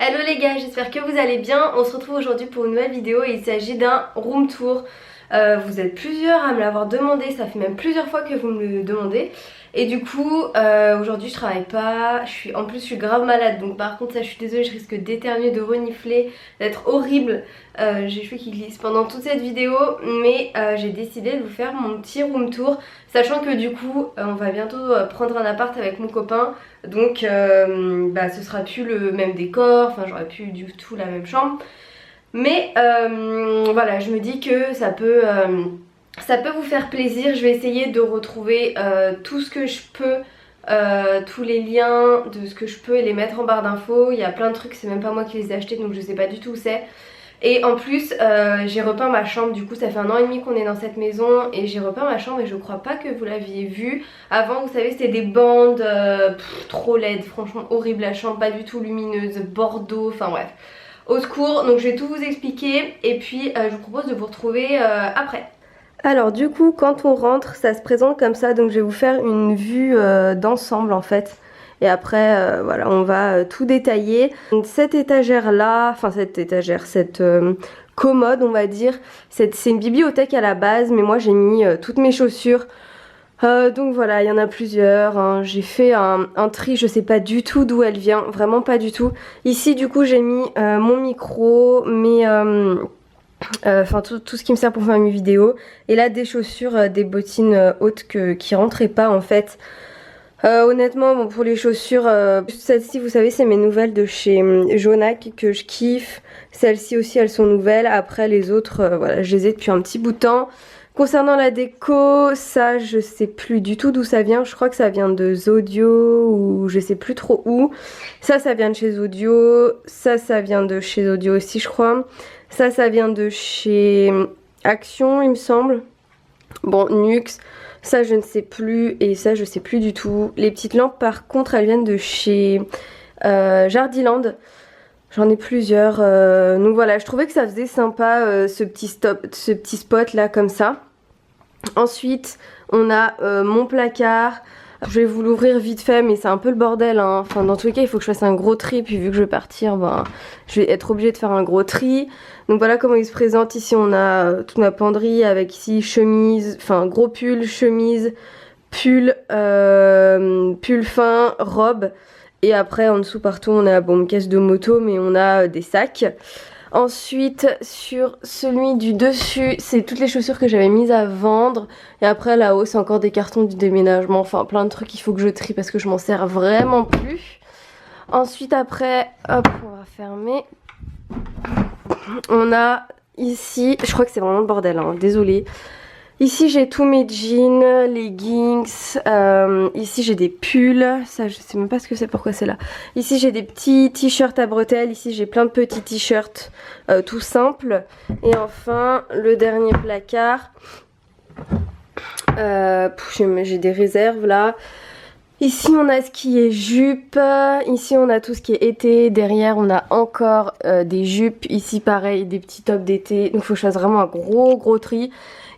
Hello les gars, j'espère que vous allez bien. On se retrouve aujourd'hui pour une nouvelle vidéo et il s'agit d'un room tour. Vous êtes plusieurs à me l'avoir demandé, ça fait même plusieurs fois que vous me le demandez. Et du coup, aujourd'hui je travaille pas, en plus je suis grave malade. Donc par contre ça je suis désolée, je risque d'éternuer, de renifler, d'être horrible. J'ai les cheveux qui glissent pendant toute cette vidéo. Mais j'ai décidé de vous faire mon petit room tour. Sachant que du coup on va bientôt prendre un appart avec mon copain. Donc ce sera plus le même décor, enfin j'aurai plus du tout la même chambre. Mais voilà, je me dis que ça peut vous faire plaisir. Je vais essayer de retrouver tout ce que je peux, tous les liens de ce que je peux et les mettre en barre d'infos. Il y a plein de trucs, c'est même pas moi qui les ai achetés donc je sais pas du tout où c'est. Et en plus j'ai repeint ma chambre, du coup ça fait 1 an et demi qu'on est dans cette maison et j'ai repeint ma chambre et je crois pas que vous l'aviez vu. Avant vous savez c'était des bandes trop laides, franchement horrible la chambre, pas du tout lumineuse, bordeaux, enfin bref. Au secours, donc je vais tout vous expliquer et puis je vous propose de vous retrouver après. Alors du coup quand on rentre ça se présente comme ça, donc je vais vous faire une vue d'ensemble en fait. Et après voilà on va tout détailler. Donc, cette étagère là, enfin cette étagère, cette commode on va dire, c'est une bibliothèque à la base mais moi j'ai mis toutes mes chaussures. Donc voilà, il y en a plusieurs, hein. J'ai fait un tri, je sais pas du tout d'où elle vient, vraiment pas du tout. Ici du coup j'ai mis mon micro, enfin tout ce qui me sert pour faire mes vidéos. Et là des chaussures, des bottines hautes qui rentraient pas en fait. Honnêtement bon, pour les chaussures, celles-ci vous savez c'est mes nouvelles de chez Jonac que je kiffe. Celles-ci aussi elles sont nouvelles, après les autres voilà je les ai depuis un petit bout de temps. Concernant la déco, ça je sais plus du tout d'où ça vient, je crois que ça vient de Zodio ou je sais plus trop où. Ça vient de chez Zodio, ça vient de chez Zodio aussi je crois. Ça vient de chez Action il me semble. Bon, Nux, ça je ne sais plus et ça je sais plus du tout. Les petites lampes par contre elles viennent de chez Jardiland. J'en ai plusieurs, donc voilà, je trouvais que ça faisait sympa ce petit spot là comme ça. Ensuite, on a mon placard. Je vais vous l'ouvrir vite fait, mais c'est un peu le bordel, hein. Enfin, dans tous les cas, il faut que je fasse un gros tri. Puis vu que je vais partir, ben, je vais être obligée de faire un gros tri. Donc voilà comment il se présente. Ici, on a toute ma penderie avec ici chemise, enfin gros pull, chemise, pull, pull fin, robe. Et après en dessous partout on a bon, une caisse de moto mais on a des sacs. Ensuite sur celui du dessus c'est toutes les chaussures que j'avais mises à vendre. Et après là-haut c'est encore des cartons du déménagement. Enfin plein de trucs qu'il faut que je trie parce que je m'en sers vraiment plus. Ensuite après hop on va fermer. On a ici, je crois que c'est vraiment le bordel hein, désolée. Ici j'ai tous mes jeans, leggings, ici j'ai des pulls, ça je sais même pas ce que c'est, pourquoi c'est là. Ici j'ai des petits t-shirts à bretelles, ici j'ai plein de petits t-shirts tout simples. Et enfin le dernier placard, j'ai des réserves là. Ici on a ce qui est jupe, ici on a tout ce qui est été, derrière on a encore des jupes, ici pareil des petits tops d'été, donc il faut que je fasse vraiment un gros tri.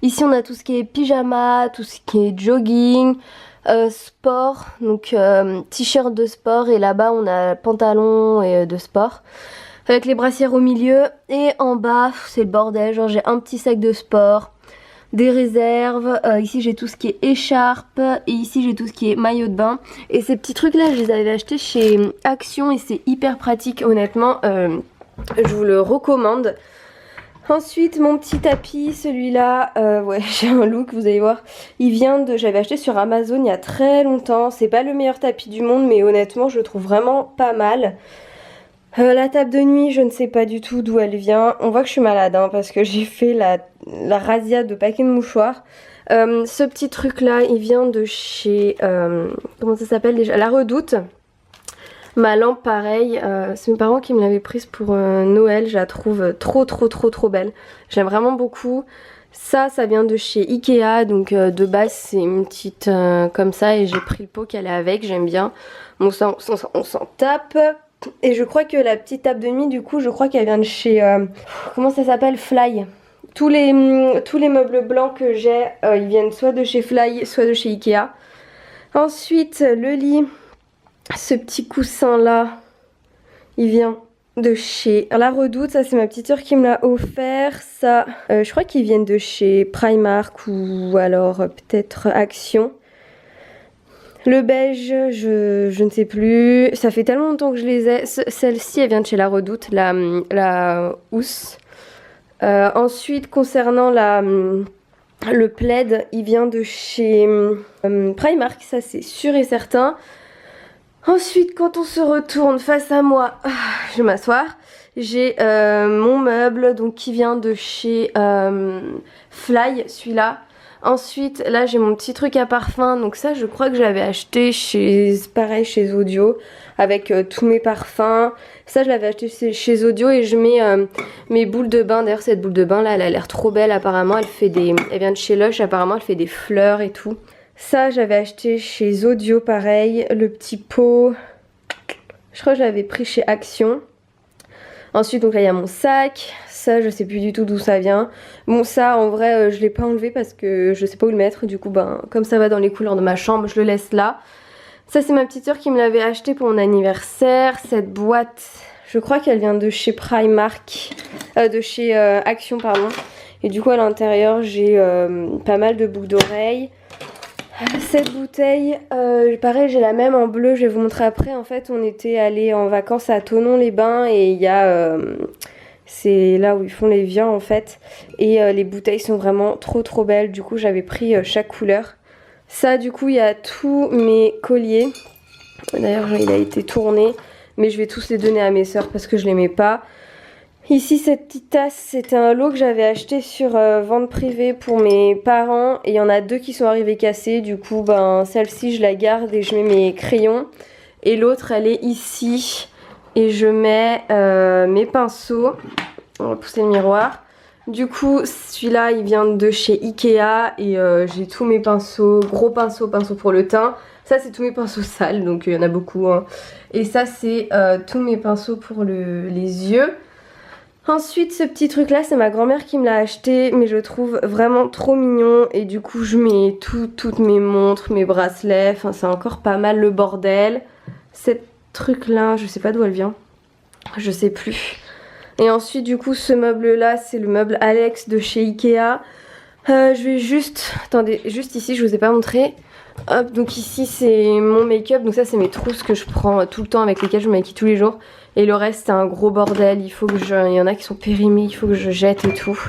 Ici on a tout ce qui est pyjama, tout ce qui est jogging, sport, donc t-shirt de sport et là-bas on a pantalon de sport. Avec les brassières au milieu et en bas c'est le bordel, genre j'ai un petit sac de sport, des réserves, ici j'ai tout ce qui est écharpe et ici j'ai tout ce qui est maillot de bain. Et ces petits trucs là je les avais achetés chez Action et c'est hyper pratique honnêtement, je vous le recommande. Ensuite mon petit tapis, celui-là, ouais j'ai un look vous allez voir, il vient de, j'avais acheté sur Amazon il y a très longtemps, c'est pas le meilleur tapis du monde mais honnêtement je le trouve vraiment pas mal. La table de nuit je ne sais pas du tout d'où elle vient, on voit que je suis malade hein, parce que j'ai fait la razzia de paquets de mouchoirs. Ce petit truc là il vient de chez, comment ça s'appelle déjà, La Redoute. Ma lampe pareil, c'est mes parents qui me l'avaient prise pour Noël, je la trouve trop belle. J'aime vraiment beaucoup. Ça vient de chez Ikea, donc de base c'est une petite comme ça et j'ai pris le pot qu'elle est avec, j'aime bien. Bon ça on s'en tape. Et je crois que la petite table de nuit du coup je crois qu'elle vient de chez, comment ça s'appelle, Fly. Tous les meubles blancs que j'ai, ils viennent soit de chez Fly, soit de chez Ikea. Ensuite le lit. Ce petit coussin là, il vient de chez La Redoute. Ça, c'est ma petite sœur qui me l'a offert. Ça, je crois qu'ils viennent de chez Primark ou alors peut-être Action. Le beige, je ne sais plus. Ça fait tellement longtemps que je les ai. Celle-ci, elle vient de chez La Redoute, la housse. Ensuite, concernant le plaid, il vient de chez Primark, ça c'est sûr et certain. Ensuite, quand on se retourne face à moi, je vais m'asseoir. J'ai mon meuble donc qui vient de chez Fly, celui-là. Ensuite, là j'ai mon petit truc à parfum. Donc ça, je crois que je l'avais acheté pareil, chez Audio, avec tous mes parfums. Ça, je l'avais acheté chez Audio et je mets mes boules de bain. D'ailleurs, cette boule de bain là, elle a l'air trop belle apparemment. Elle vient de chez Lush, apparemment, elle fait des fleurs et tout. Ça, j'avais acheté chez Audio, pareil. Le petit pot, je crois que je l'avais pris chez Action. Ensuite, donc là, il y a mon sac. Ça, je sais plus du tout d'où ça vient. Bon, ça, en vrai, je l'ai pas enlevé parce que je sais pas où le mettre. Du coup, ben, comme ça va dans les couleurs de ma chambre, je le laisse là. Ça, c'est ma petite sœur qui me l'avait acheté pour mon anniversaire. Cette boîte, je crois qu'elle vient de chez Primark, de chez Action, pardon. Et du coup, à l'intérieur, j'ai pas mal de boucles d'oreilles. Cette bouteille, pareil, j'ai la même en bleu, je vais vous montrer après. En fait, on était allé en vacances à Thonon-les-Bains et il y a... c'est là où ils font les viands en fait. Et les bouteilles sont vraiment trop belles. Du coup, j'avais pris chaque couleur. Ça, du coup, il y a tous mes colliers. D'ailleurs, il a été tourné. Mais je vais tous les donner à mes sœurs parce que je les mets pas. Ici, cette petite tasse, c'était un lot que j'avais acheté sur vente privée pour mes parents. Et il y en a deux qui sont arrivés cassés. Du coup, ben, celle-ci, je la garde et je mets mes crayons. Et l'autre, elle est ici. Et je mets mes pinceaux. On va pousser le miroir. Du coup, celui-là, il vient de chez Ikea. Et j'ai tous mes pinceaux, gros pinceaux pour le teint. Ça, c'est tous mes pinceaux sales, donc il y en a beaucoup. Hein. Et ça, c'est tous mes pinceaux pour les yeux. Ensuite, ce petit truc là, c'est ma grand-mère qui me l'a acheté, mais je le trouve vraiment trop mignon. Et du coup, je mets toutes mes montres, mes bracelets, enfin c'est encore pas mal le bordel. Cette truc là, je sais pas d'où elle vient, je sais plus. Et ensuite, du coup, ce meuble là, c'est le meuble Alex de chez Ikea. Je vais juste, attendez, juste ici, je vous ai pas montré. Hop, donc ici c'est mon make-up, donc ça c'est mes trousses que je prends tout le temps, avec lesquelles je me maquille tous les jours. Et le reste c'est un gros bordel, il y en a qui sont périmés, il faut que je jette et tout.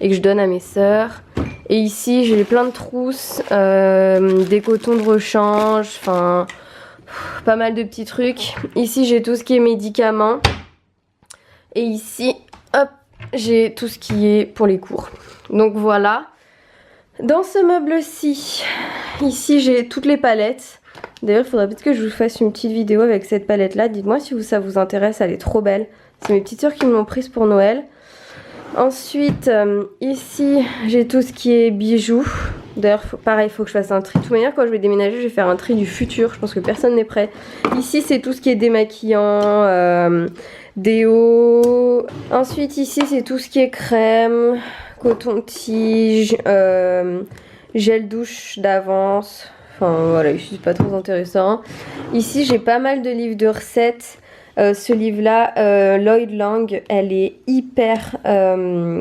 Et que je donne à mes sœurs. Et ici j'ai plein de trousses, des cotons de rechange, enfin pas mal de petits trucs. Ici j'ai tout ce qui est médicaments. Et ici, hop, j'ai tout ce qui est pour les cours. Donc voilà. Dans ce meuble-ci, ici j'ai toutes les palettes. D'ailleurs, il faudrait peut-être que je vous fasse une petite vidéo avec cette palette-là. Dites-moi si ça vous intéresse, elle est trop belle. C'est mes petites sœurs qui me l'ont prise pour Noël. Ensuite, ici, j'ai tout ce qui est bijoux. D'ailleurs, pareil, il faut que je fasse un tri. De toute manière, quand je vais déménager, je vais faire un tri du futur. Je pense que personne n'est prêt. Ici, c'est tout ce qui est démaquillant, déo. Ensuite, ici, c'est tout ce qui est crème, coton-tige, gel douche d'avance. Enfin, voilà, ici, c'est pas trop intéressant. Ici, j'ai pas mal de livres de recettes. Ce livre-là, Lloyd Lang, elle est hyper...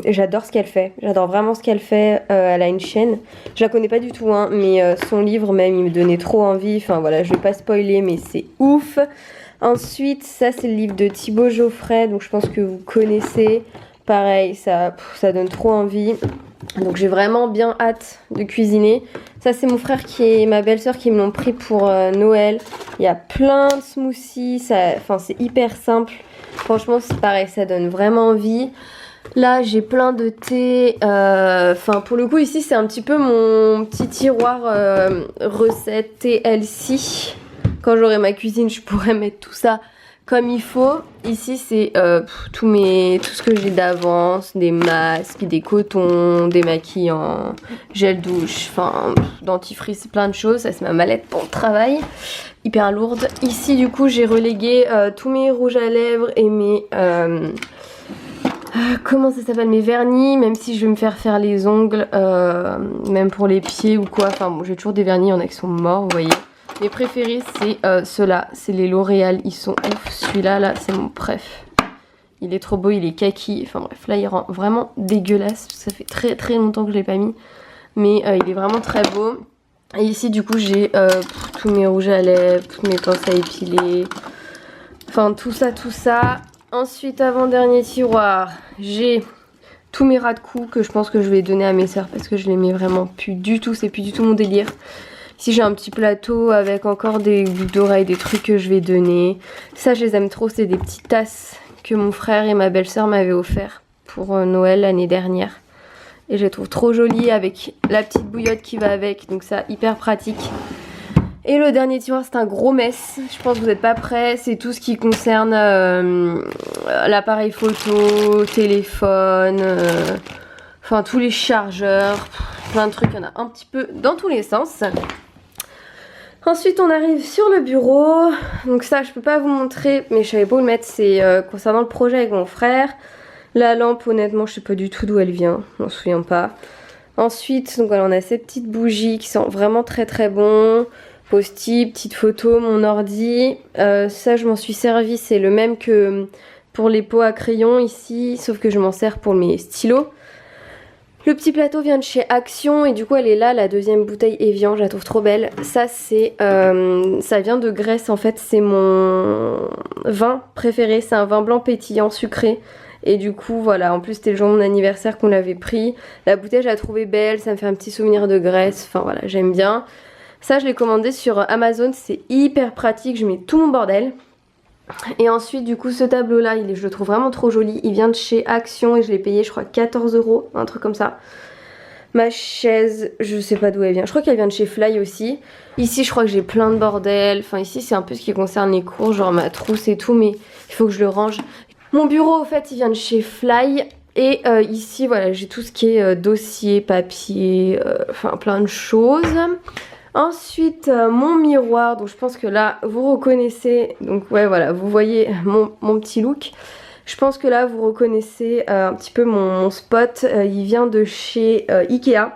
j'adore ce qu'elle fait. J'adore vraiment ce qu'elle fait. Elle a une chaîne. Je la connais pas du tout, hein, mais son livre même, il me donnait trop envie. Enfin voilà, je vais pas spoiler, mais c'est ouf. Ensuite, ça c'est le livre de Thibaut Geoffrey, donc je pense que vous connaissez. Pareil, ça donne trop envie. Donc j'ai vraiment bien hâte de cuisiner. Ça c'est mon frère et ma belle-sœur qui me l'ont pris pour Noël. Il y a plein de smoothies, enfin c'est hyper simple. Franchement c'est pareil, ça donne vraiment envie. Là j'ai plein de thé. Enfin pour le coup ici c'est un petit peu mon petit tiroir recette TLC. Quand j'aurai ma cuisine je pourrai mettre tout ça comme il faut. Ici c'est tout ce que j'ai d'avance, des masques, des cotons, des maquillants, gel douche, enfin dentifrice, plein de choses. Ça c'est ma mallette pour le travail, hyper lourde. Ici du coup j'ai relégué tous mes rouges à lèvres et mes comment ça s'appelle, mes vernis, même si je vais me faire les ongles, même pour les pieds ou quoi. Enfin bon, j'ai toujours des vernis, il y en a qui sont morts, vous voyez. Mes préférés c'est ceux-là, c'est les L'Oréal, ils sont ouf. Celui-là, là, c'est mon préf. Il est trop beau, il est kaki. Enfin bref, là il rend vraiment dégueulasse. Ça fait très très longtemps que je l'ai pas mis. Mais il est vraiment très beau. Et ici du coup j'ai tous mes rouges à lèvres, toutes mes pinces à épiler. Enfin tout ça, tout ça. Ensuite, avant-dernier tiroir, j'ai tous mes ras de cou que je pense que je vais donner à mes sœurs parce que je les mets vraiment plus du tout, c'est plus du tout mon délire. Ici j'ai un petit plateau avec encore des boucles d'oreilles, des trucs que je vais donner. Ça je les aime trop, c'est des petites tasses que mon frère et ma belle-sœur m'avaient offert pour Noël l'année dernière. Et je les trouve trop jolies avec la petite bouillotte qui va avec, donc ça hyper pratique. Et le dernier tiroir c'est un gros mess, je pense que vous n'êtes pas prêts, c'est tout ce qui concerne l'appareil photo, téléphone, enfin tous les chargeurs, plein de trucs, il y en a un petit peu dans tous les sens. Ensuite on arrive sur le bureau, donc ça je peux pas vous montrer mais je savais pas où le mettre, c'est concernant le projet avec mon frère. La lampe honnêtement je sais pas du tout d'où elle vient, je m'en souviens pas. Ensuite donc voilà on a ces petites bougies qui sont vraiment très très bon. Post-it, petite photo, mon ordi, ça je m'en suis servi, c'est le même que pour les pots à crayon ici, sauf que je m'en sers pour mes stylos. Le petit plateau vient de chez Action et du coup elle est là, la deuxième bouteille Evian, je la trouve trop belle. Ça c'est, ça vient de Grèce en fait, c'est mon vin préféré, c'est un vin blanc pétillant sucré. Et du coup voilà, en plus c'était le jour de mon anniversaire qu'on l'avait pris. La bouteille je la trouvais belle, ça me fait un petit souvenir de Grèce, enfin voilà j'aime bien. Ça je l'ai commandé sur Amazon, c'est hyper pratique, je mets tout mon bordel. Et ensuite du coup ce tableau là, je le trouve vraiment trop joli, il vient de chez Action et je l'ai payé je crois 14 €, un truc comme ça. Ma chaise, je sais pas d'où elle vient, je crois qu'elle vient de chez Fly aussi. Ici je crois que j'ai plein de bordel, enfin ici c'est un peu ce qui concerne les cours, genre ma trousse et tout, mais il faut que je le range. Mon bureau au fait il vient de chez Fly. Et ici voilà j'ai tout ce qui est dossier, papier, enfin plein de choses. Ensuite mon miroir, donc je pense que là vous reconnaissez, donc ouais voilà vous voyez mon petit look. Je pense que là vous reconnaissez un petit peu mon spot, il vient de chez Ikea.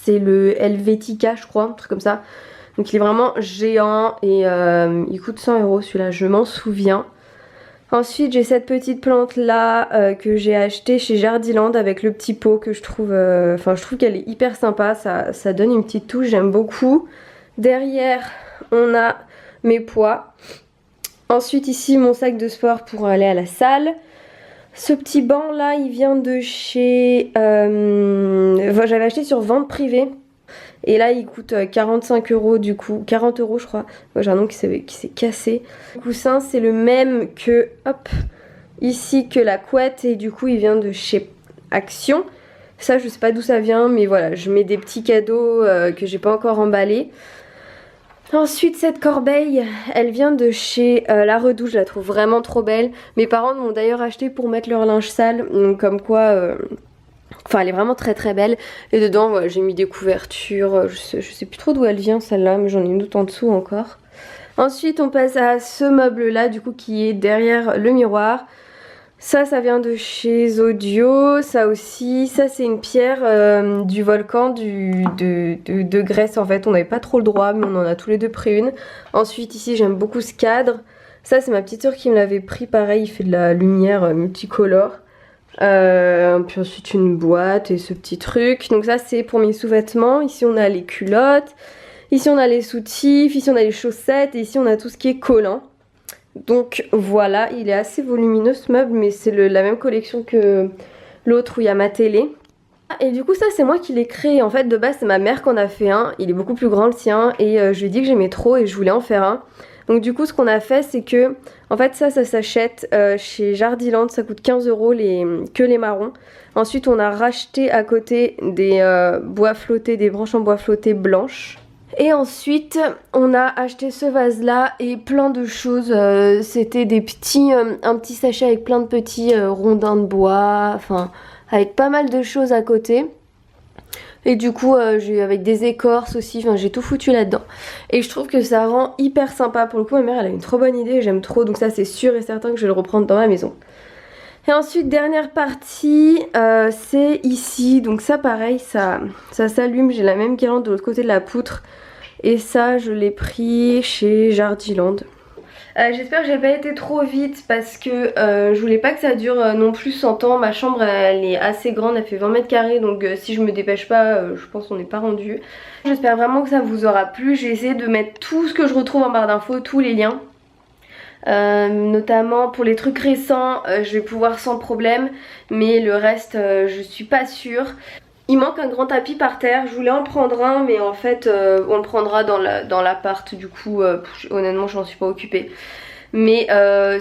C'est le Helvetica je crois, un truc comme ça. Donc il est vraiment géant et il coûte 100 € celui-là, je m'en souviens. Ensuite j'ai cette petite plante là que j'ai achetée chez Jardiland avec le petit pot que je trouve, enfin je trouve qu'elle est hyper sympa, ça donne une petite touche, j'aime beaucoup. Derrière on a mes poids. Ensuite ici mon sac de sport pour aller à la salle. Ce petit banc là il vient de chez, j'avais acheté sur vente privée. Et là il coûte 45 € du coup, 40 € je crois. Moi j'ai un nom qui s'est cassé. Le coussin c'est le même que, hop, ici que la couette et du coup il vient de chez Action. Ça je sais pas d'où ça vient mais voilà, je mets des petits cadeaux que j'ai pas encore emballés. Ensuite cette corbeille, elle vient de chez La Redouche, je la trouve vraiment trop belle. Mes parents m'ont d'ailleurs acheté pour mettre leur linge sale, donc comme quoi... Enfin elle est vraiment très très belle. Et dedans voilà, j'ai mis des couvertures, je sais plus trop d'où elle vient celle-là, mais j'en ai une autre en dessous encore. Ensuite on passe à ce meuble là du coup qui est derrière le miroir. Ça vient de chez Audio, ça aussi, ça c'est une pierre du volcan de Grèce en fait. On n'avait pas trop le droit mais on en a tous les deux pris une. Ensuite ici j'aime beaucoup ce cadre. Ça c'est ma petite soeur qui me l'avait pris, pareil il fait de la lumière multicolore. Puis ensuite une boîte et ce petit truc. Donc ça c'est pour mes sous-vêtements. Ici on a les culottes, ici on a les soutifs, ici on a les chaussettes et ici on a tout ce qui est collant. Donc voilà, il est assez volumineux ce meuble mais c'est la même collection que l'autre où il y a ma télé. Et du coup ça c'est moi qui l'ai créé. En fait de base c'est ma mère qui en a fait un. Il est beaucoup plus grand le sien et je lui ai dit que j'aimais trop et je voulais en faire un. Donc du coup ce qu'on a fait c'est que en fait ça s'achète chez Jardiland, ça coûte 15 € que les marrons. Ensuite on a racheté à côté des bois flottés, des branches en bois flotté blanches. Et ensuite on a acheté ce vase là et plein de choses, c'était des petits, un petit sachet avec plein de petits rondins de bois, enfin avec pas mal de choses à côté. Et du coup avec des écorces aussi, enfin j'ai tout foutu là-dedans. Et je trouve que ça rend hyper sympa. Pour le coup ma mère elle a une trop bonne idée, j'aime trop. Donc ça c'est sûr et certain que je vais le reprendre dans ma maison. Et ensuite dernière partie c'est ici. Donc ça pareil ça s'allume, j'ai la même guirlande de l'autre côté de la poutre. Et ça je l'ai pris chez Jardiland. J'espère que j'ai pas été trop vite parce que je voulais pas que ça dure non plus 100 ans. Ma chambre elle est assez grande, elle fait 20 mètres carrés, donc si je me dépêche pas je pense qu'on n'est pas rendu. J'espère vraiment que ça vous aura plu. J'ai essayé de mettre tout ce que je retrouve en barre d'infos, tous les liens. Notamment pour les trucs récents je vais pouvoir sans problème, mais le reste je suis pas sûre. Il manque un grand tapis par terre, je voulais en prendre un mais en fait on le prendra dans l'appart, du coup honnêtement je m'en suis pas occupée. Mais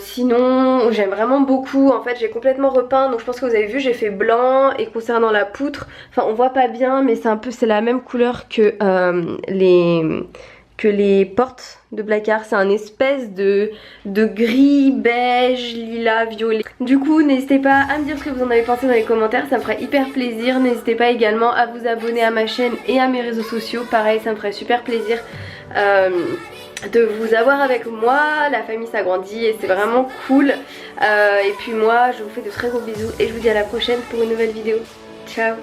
sinon j'aime vraiment beaucoup, en fait j'ai complètement repeint, donc je pense que vous avez vu j'ai fait blanc. Et concernant la poutre, enfin on voit pas bien mais c'est un peu, c'est la même couleur que les portes de placard. C'est un espèce de gris, beige, lilas, violet. Du coup n'hésitez pas à me dire ce que vous en avez pensé dans les commentaires, ça me ferait hyper plaisir. N'hésitez pas également à vous abonner à ma chaîne et à mes réseaux sociaux, pareil ça me ferait super plaisir de vous avoir avec moi. La famille s'agrandit et c'est vraiment cool. Et puis moi je vous fais de très gros bisous et je vous dis à la prochaine pour une nouvelle vidéo. Ciao.